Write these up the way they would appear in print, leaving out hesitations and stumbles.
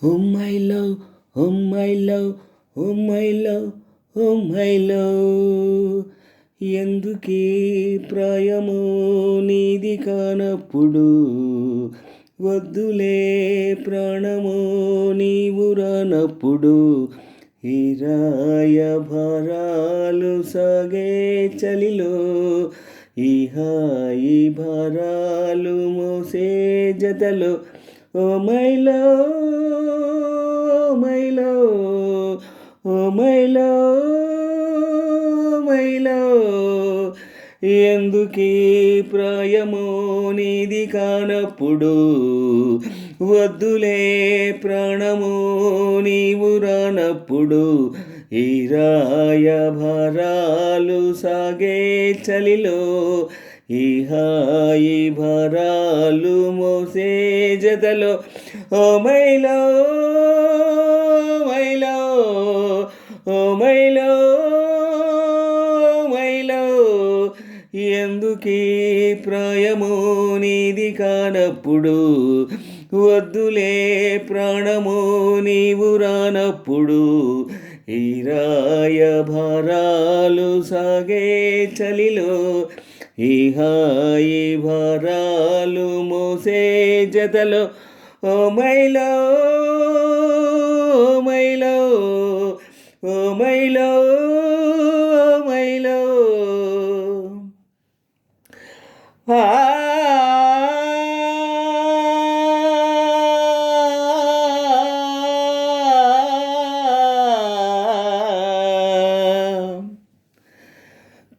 Oh my love, oh my love, oh my love, oh my love. ఎందుకీ ప్రాయమో నీది కానప్పుడు, వద్దులే ప్రాణమో నీవు రానప్పుడు. ఈ రాయభారాలు సాగే చలిలో, ఈ హాయి భారాలు మోసే జతలో. Oh my love, oh my love, oh my love, my love. ఎందుకీ ప్రాయమో నీది కానప్పుడు, వద్దులే ప్రాణమో నీవు రానప్పుడు. ఈ రాయభారాలు సాగే చలిలో, ఈ హాయి భారాలు మోసే జతలో. Oh my love, my love, oh my love, my love. ఎందుకీ ప్రాయమో నీది కానప్పుడు, వద్దులే ప్రాణమో నీవు రానప్పుడు. ఈ రాయభారాలు సాగే చలిలో, ఈ హాయి భారాలు మోసే జతలో. Oh my love, oh my love, oh my love, my love.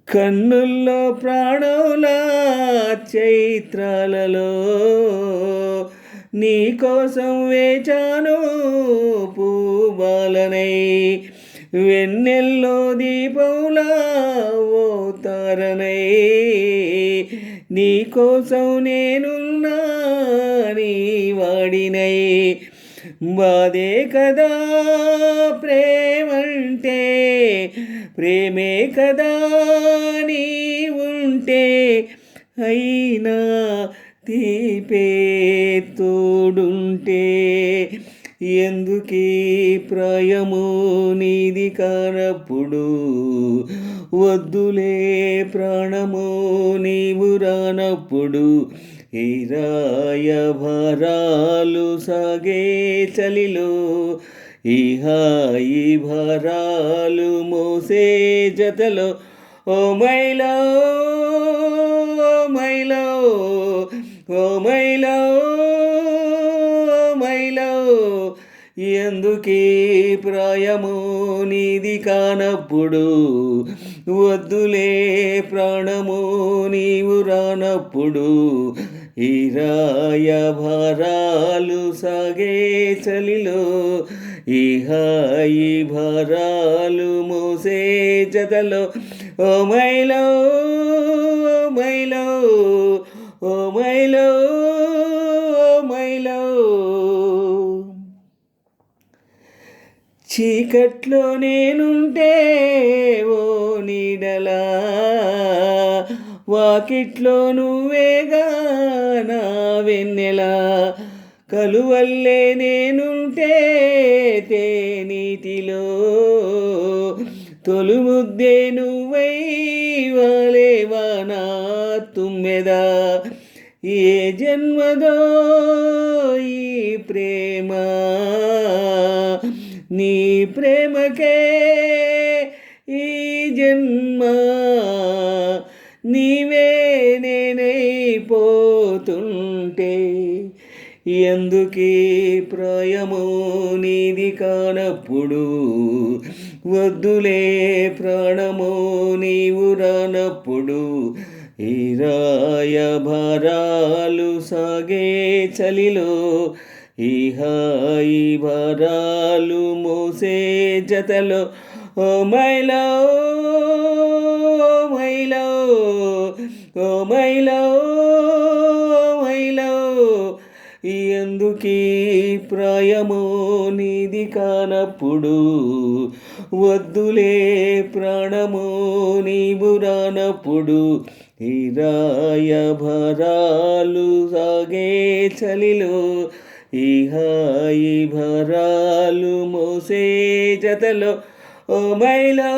కన్నుల్లో ప్రాణంలా చైత్రాలలో, నీకోసం వేచాను పూబాలనై. వెన్నెల్లో దీపంలా ఓ తారనై, నీకోసం నేనున్నా నీ వాడినై. బాధే కదా ప్రేమంటే, ప్రేమే కదా నీ ఉంటే. అయినా తీపే తోడుంటే, ఎందుకీ ప్రాయమో నీది కానప్పుడు, వద్దులే ప్రాణమో నీవు రానప్పుడు. ఈ రాయభారాలు సాగే చలిలో, ఈ హాయి భారాలు మోసే జతలో. Oh my love, oh my love, oh my love, my love. ఎందుకీ ప్రాయమో నీది కానప్పుడు, వద్దులే ప్రాణమో నీవు రానప్పుడు. ఈ రాయభారాలు సాగే చలిలో, ఈ హాయి భారాలు మోసే జతలో. Oh my love, oh my love, oh my love, my love. చీకట్లో నేనుంటే ఓ నీడలా, వాకిట్లో నువ్వేగా నా వెన్నెలా. కలువల్లే నేనుంటే తేనీటిలో, తొలుముద్దే నువ్వై వాలేవా నా తుమ్మెదా. ఏ జన్మదో ఈ ప్రేమ, నీ ప్రేమకే ఈ జన్మ. నీవే నేనైపోతుంటే, ఎందుకీ ప్రాయమో నీది కానప్పుడు, వద్దులే ప్రాణమో నీవు రానప్పుడు. ఈ రాయభారాలు సాగే చలిలో, ఈ హాయి భారాలు మోసే జతలో. Oh my love, oh my love, oh my love, my love. ఎందుకీ ప్రాయమో నీది కానప్పుడు, వద్దులే ప్రాణమో నీవు రానప్పుడు. ఈ రాయభారాలు సాగే చలిలో, ఈ హాయి భరాలు మోసే జతలో ఓ మైలో